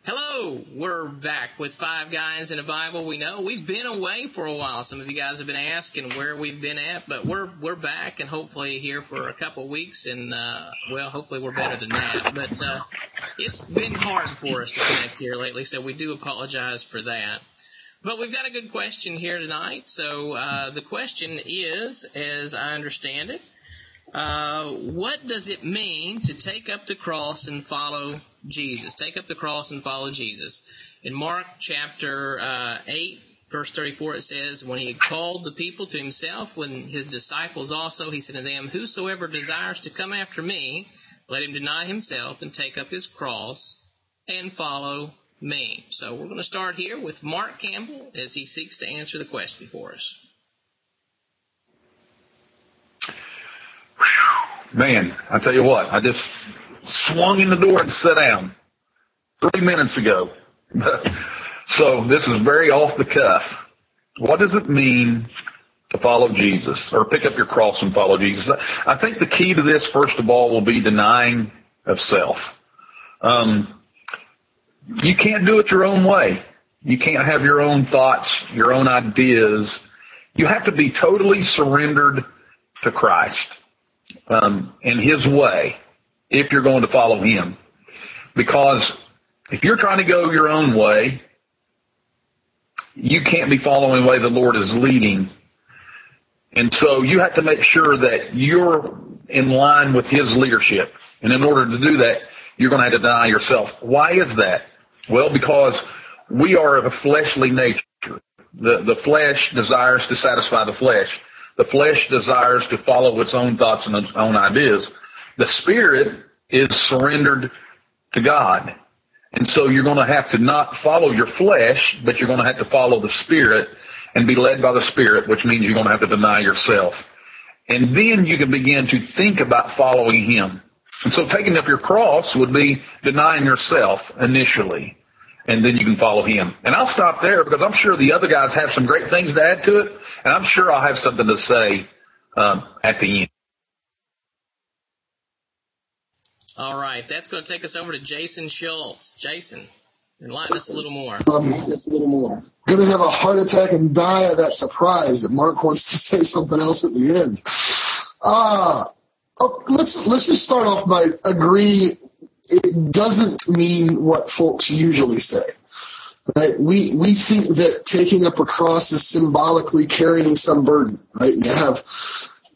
Hello, we're back with Five Guys in a Bible. We know we've been away for a while. Some of you guys have been asking where we've been at, but we're back and hopefully here for a couple weeks, and hopefully we're better than that. But it's been hard for us to connect here lately, so we do apologize for that. But we've got a good question here tonight. So the question is, as I understand it, what does it mean to take up the cross and follow Jesus? Take up the cross and follow Jesus. In Mark chapter 8, verse 34, it says, when he had called the people to himself, when his disciples also, he said to them, whosoever desires to come after me, let him deny himself and take up his cross and follow me. So we're going to start here with Mark Campbell as he seeks to answer the question for us. Man, I tell you what, I just swung in the door and sat down 3 minutes ago. So this is very off the cuff. What does it mean to follow Jesus or pick up your cross and follow Jesus? I think the key to this, first of all, will be denying of self. You can't do it your own way. You can't have your own thoughts, your own ideas. You have to be totally surrendered to Christ and his way if you're going to follow him. Because if you're trying to go your own way, you can't be following the way the Lord is leading. And so you have to make sure that you're in line with his leadership. And in order to do that, you're going to have to deny yourself. Why is that? Well, because we are of a fleshly nature. The flesh desires to satisfy the flesh. The flesh desires to follow its own thoughts and its own ideas. The spirit is surrendered to God. And so you're going to have to not follow your flesh, but you're going to have to follow the spirit and be led by the spirit, which means you're going to have to deny yourself. And then you can begin to think about following him. And so taking up your cross would be denying yourself initially, and then you can follow him. And I'll stop there because I'm sure the other guys have some great things to add to it, and I'm sure I'll have something to say at the end. All right, that's going to take us over to Jason Shoultz. Jason, enlighten us a little more. Going to have a heart attack and die of that surprise that Mark wants to say something else at the end. Let's just start off by agreeing it doesn't mean what folks usually say. Right? We think that taking up a cross is symbolically carrying some burden. Right? You have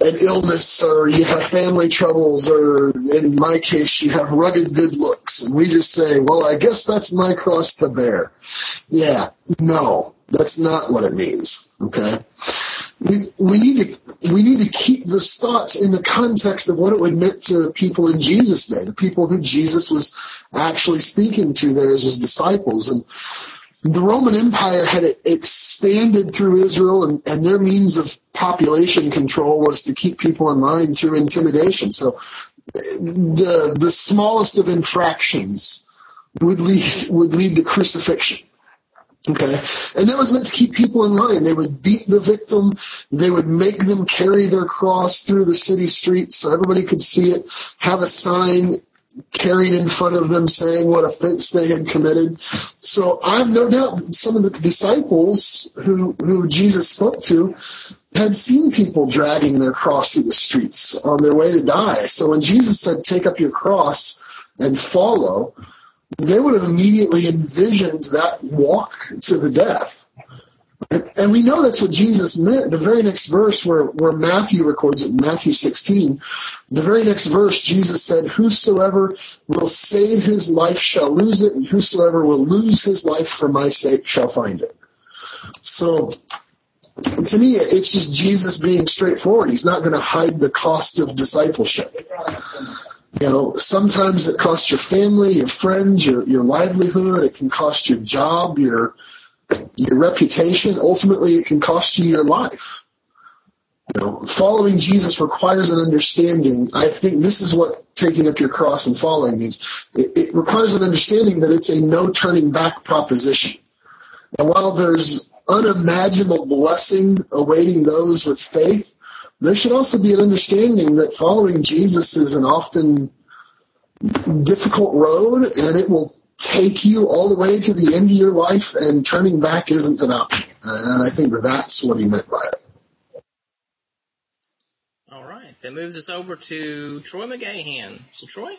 an illness, or you have family troubles, or in my case, you have rugged good looks, and we just say, well, I guess that's my cross to bear. Yeah, no, that's not what it means. Okay, we need to keep those thoughts in the context of what it would mean to people in Jesus' day, the people who Jesus was actually speaking to there as his disciples. And the Roman Empire had expanded through Israel, and their means of population control was to keep people in line through intimidation. So the smallest of infractions would lead to crucifixion. Okay, and that was meant to keep people in line. They would beat the victim. They would make them carry their cross through the city streets so everybody could see it, have a sign carried in front of them saying what offense they had committed. So I have no doubt that some of the disciples who Jesus spoke to had seen people dragging their cross through the streets on their way to die. So when Jesus said, take up your cross and follow, they would have immediately envisioned that walk to the death. And we know that's what Jesus meant. The very next verse where Matthew records it, in Matthew 16, the very next verse, Jesus said, whosoever will save his life shall lose it, and whosoever will lose his life for my sake shall find it. So to me, it's just Jesus being straightforward. He's not going to hide the cost of discipleship. You know, sometimes it costs your family, your friends, your livelihood. It can cost your job, your reputation. Ultimately, it can cost you your life. You know, following Jesus requires an understanding. I think this is what taking up your cross and following means. It requires an understanding that it's a no turning back proposition. And while there's unimaginable blessing awaiting those with faith, there should also be an understanding that following Jesus is an often difficult road, and it will take you all the way to the end of your life, and turning back isn't an option. And I think that's what he meant by it. All right. That moves us over to Troy McGahan. So, Troy,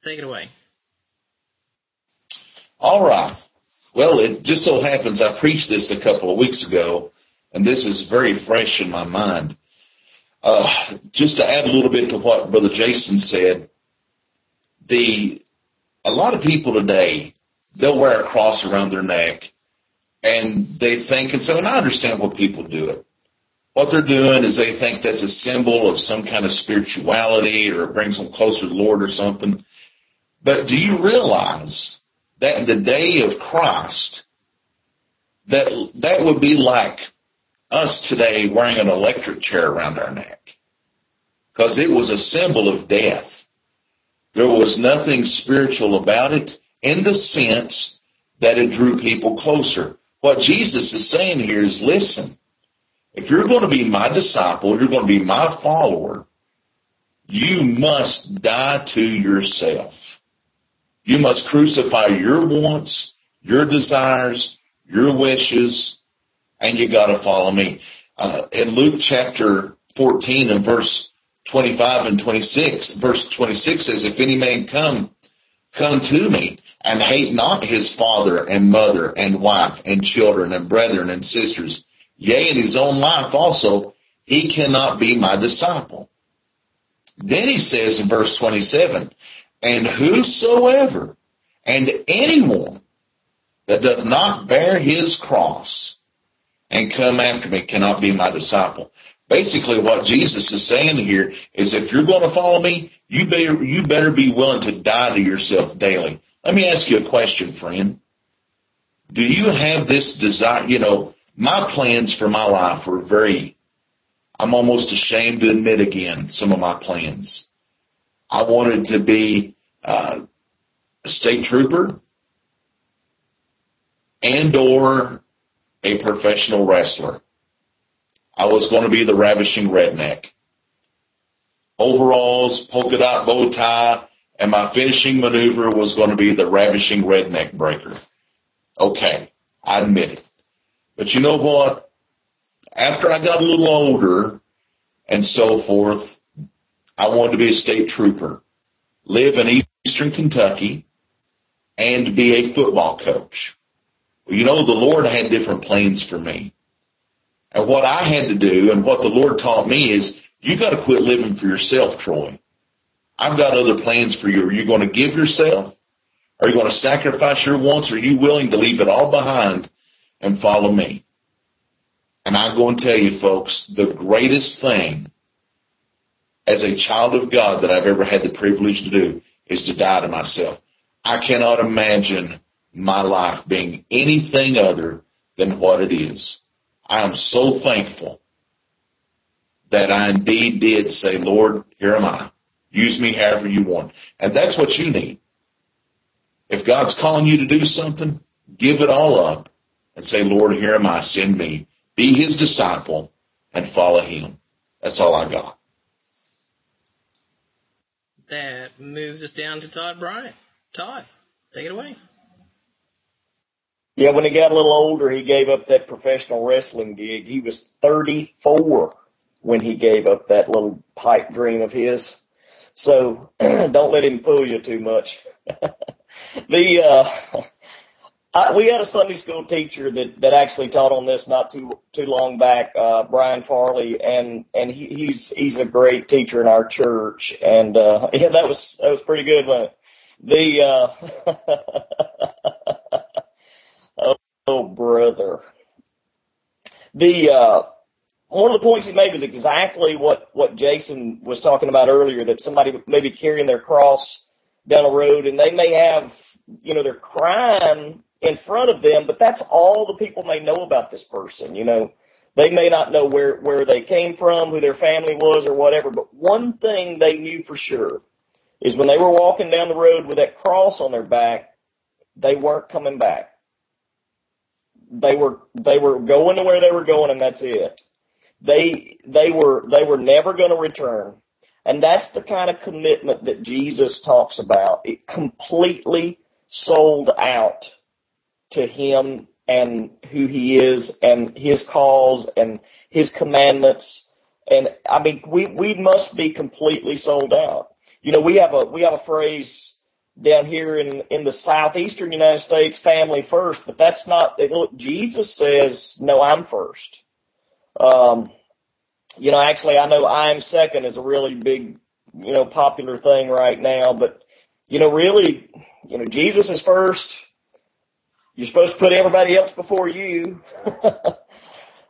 take it away. All right. Well, it just so happens I preached this a couple of weeks ago, and this is very fresh in my mind. Just to add a little bit to what Brother Jason said, a lot of people today, they'll wear a cross around their neck, and they think, and so, and I understand what people do it. What they're doing is they think that's a symbol of some kind of spirituality, or it brings them closer to the Lord or something. But do you realize that in the day of Christ, that would be like us today wearing an electric chair around our neck? Because it was a symbol of death. There was nothing spiritual about it in the sense that it drew people closer. What Jesus is saying here is, listen, if you're going to be my disciple, you're going to be my follower, you must die to yourself. You must crucify your wants, your desires, your wishes, and you got to follow me. In Luke chapter 14 and verse 25 and 26, verse 26 says, if any man come to me and hate not his father and mother and wife and children and brethren and sisters, yea, and his own life also, he cannot be my disciple. Then he says in verse 27, and whosoever and anyone that doth not bear his cross and come after me cannot be my disciple. Basically, what Jesus is saying here is, if you're going to follow me, you better be willing to die to yourself daily. Let me ask you a question, friend. Do you have this desire? You know, my plans for my life were I'm almost ashamed to admit again some of my plans. I wanted to be a state trooper and or a professional wrestler. I was going to be the ravishing redneck. Overalls, polka dot bow tie, and my finishing maneuver was going to be the ravishing redneck breaker. Okay, I admit it. But you know what? After I got a little older and so forth, I wanted to be a state trooper, live in eastern Kentucky, and be a football coach. Well, you know, the Lord had different plans for me. And what I had to do and what the Lord taught me is, you got to quit living for yourself, Troy. I've got other plans for you. Are you going to give yourself? Are you going to sacrifice your wants? Are you willing to leave it all behind and follow me? And I'm going to tell you, folks, the greatest thing as a child of God that I've ever had the privilege to do is to die to myself. I cannot imagine my life being anything other than what it is. I am so thankful that I indeed did say, Lord, here am I. Use me however you want. And that's what you need. If God's calling you to do something, give it all up and say, Lord, here am I. Send me. Be his disciple and follow him. That's all I got. That moves us down to Todd Bryant. Todd, take it away. Yeah, when he got a little older, he gave up that professional wrestling gig. He was 34 when he gave up that little pipe dream of his. So don't let him fool you too much. We had a Sunday school teacher that actually taught on this not too long back, Brian Farley, and he's a great teacher in our church. And yeah, that was pretty good, wasn't it? Oh, brother. One of the points he made was exactly what Jason was talking about earlier, that somebody may be carrying their cross down the road and they may have, their crime in front of them, but that's all the people may know about this person. They may not know where they came from, who their family was or whatever, but one thing they knew for sure is when they were walking down the road with that cross on their back, they weren't coming back. They were going to where they were going, and that's it. They were never going to return. And that's the kind of commitment that Jesus talks about. It completely sold out to him and who he is and his cause and his commandments. And I mean, we must be completely sold out. You know, we have a phrase down here in the southeastern United States, family first, but that's not, look, Jesus says, no, I'm first. You know, actually, I know I'm second is a really big, you know, popular thing right now, but, you know, really, you know, Jesus is first. You're supposed to put everybody else before you.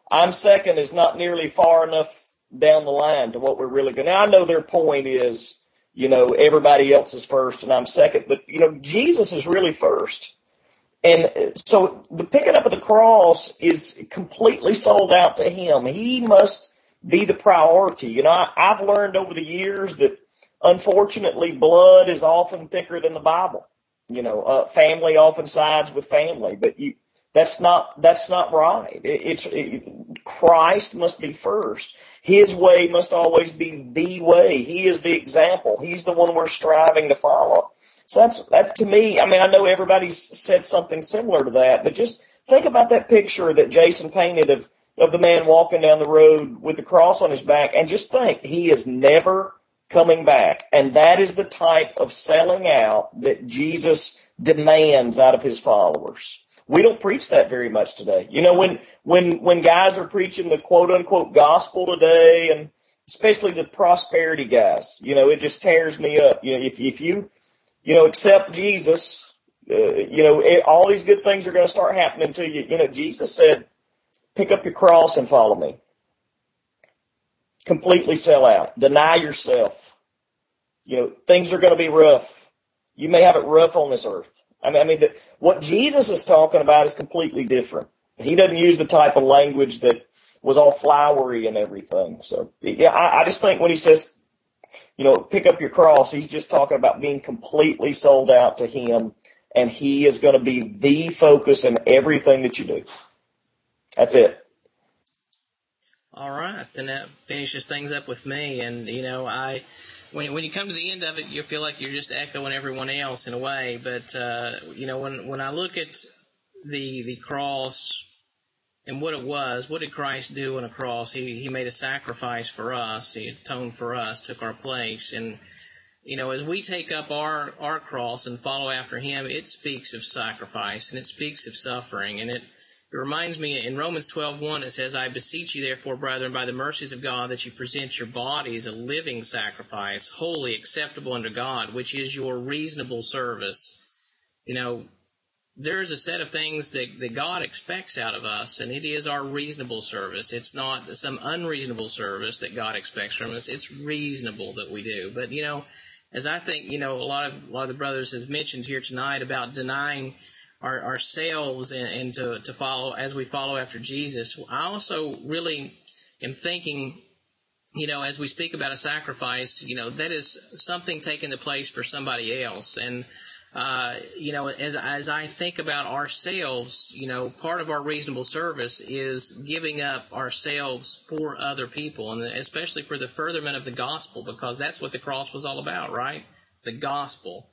I'm second is not nearly far enough down the line to what we're really going to. Now, I know their point is, you know, everybody else is first and I'm second, but, you know, Jesus is really first. And so the picking up of the cross is completely sold out to him. He must be the priority. You know, I've learned over the years that unfortunately blood is often thicker than the Bible. You know, family often sides with family, but that's not right. Christ must be first. His way must always be the way. He is the example. He's the one we're striving to follow. So that to me, I mean, I know everybody's said something similar to that, but just think about that picture that Jason painted of the man walking down the road with the cross on his back, and just think, he is never coming back. And that is the type of selling out that Jesus demands out of his followers. We don't preach that very much today. You know, when guys are preaching the quote unquote gospel today, and especially the prosperity guys, you know, it just tears me up. You know, if you accept Jesus, you know, all these good things are going to start happening to you. You know, Jesus said, pick up your cross and follow me. Completely sell out. Deny yourself. You know, things are going to be rough. You may have it rough on this earth. I mean, what Jesus is talking about is completely different. He doesn't use the type of language that was all flowery and everything. So, yeah, I just think when he says, you know, pick up your cross, he's just talking about being completely sold out to him, and he is going to be the focus in everything that you do. That's it. All right, then that finishes things up with me. And, you know, when you come to the end of it, you feel like you're just echoing everyone else in a way. But, you know, when I look at the cross and what it was, what did Christ do on a cross? He made a sacrifice for us. He atoned for us, took our place. And, you know, as we take up our cross and follow after him, it speaks of sacrifice and it speaks of suffering. And it reminds me in Romans 12:1, it says, I beseech you therefore, brethren, by the mercies of God, that you present your bodies a living sacrifice, wholly acceptable unto God, which is your reasonable service. You know, there's a set of things that God expects out of us, and it is our reasonable service. It's not some unreasonable service that God expects from us. It's reasonable that we do. But, you know, as I think, you know, a lot of the brothers have mentioned here tonight about denying ourselves and to follow as we follow after Jesus, I also really am thinking, you know, as we speak about a sacrifice, you know, that is something taking the place for somebody else. And you know, as I think about ourselves, you know, part of our reasonable service is giving up ourselves for other people, and especially for the furtherment of the gospel, because that's what the cross was all about, right? The gospel.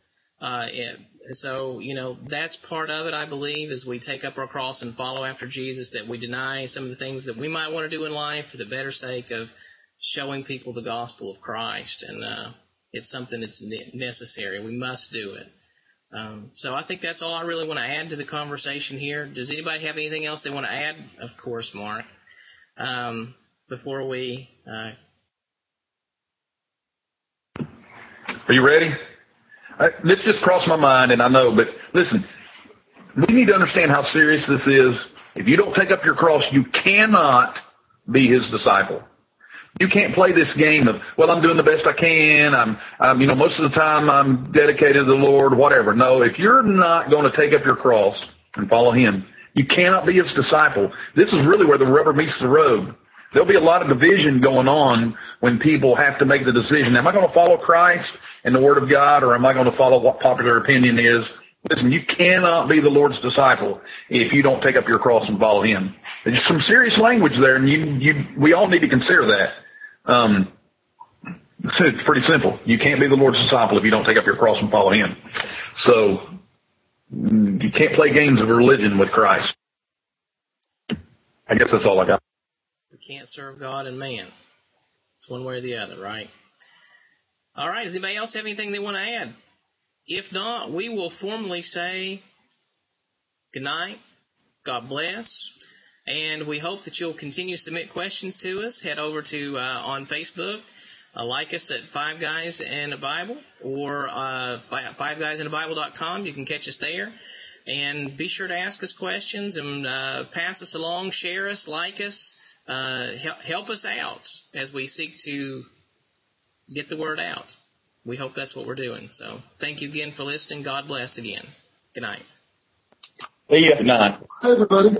So, you know, that's part of it, I believe, as we take up our cross and follow after Jesus, that we deny some of the things that we might want to do in life for the better sake of showing people the gospel of Christ. And it's something that's necessary. We must do it. So I think that's all I really want to add to the conversation here. Does anybody have anything else they want to add? Of course, Mark. Before we... Are you ready? This just crossed my mind, and I know, but listen, we need to understand how serious this is. If you don't take up your cross, you cannot be his disciple. You can't play this game of, well, I'm doing the best I can. I'm you know, most of the time I'm dedicated to the Lord, whatever. No, if you're not going to take up your cross and follow him, you cannot be his disciple. This is really where the rubber meets the road. There'll be a lot of division going on when people have to make the decision. Am I going to follow Christ and the Word of God, or am I going to follow what popular opinion is? Listen, you cannot be the Lord's disciple if you don't take up your cross and follow him. There's some serious language there, and we all need to consider that. It's pretty simple. You can't be the Lord's disciple if you don't take up your cross and follow him. So you can't play games of religion with Christ. I guess that's all I got. We can't serve God and man. It's one way or the other, right? All right. Does anybody else have anything they want to add? If not, we will formally say good night. God bless. And we hope that you'll continue to submit questions to us. Head over to on Facebook. Like us at Five Guys and a Bible, or FiveGuysInABible.com. You can catch us there. And be sure to ask us questions and pass us along, share us, like us, help us out as we seek to get the word out. We hope that's what we're doing. So thank you again for listening. God bless again. Good night. See ya. Good night. Hi, everybody.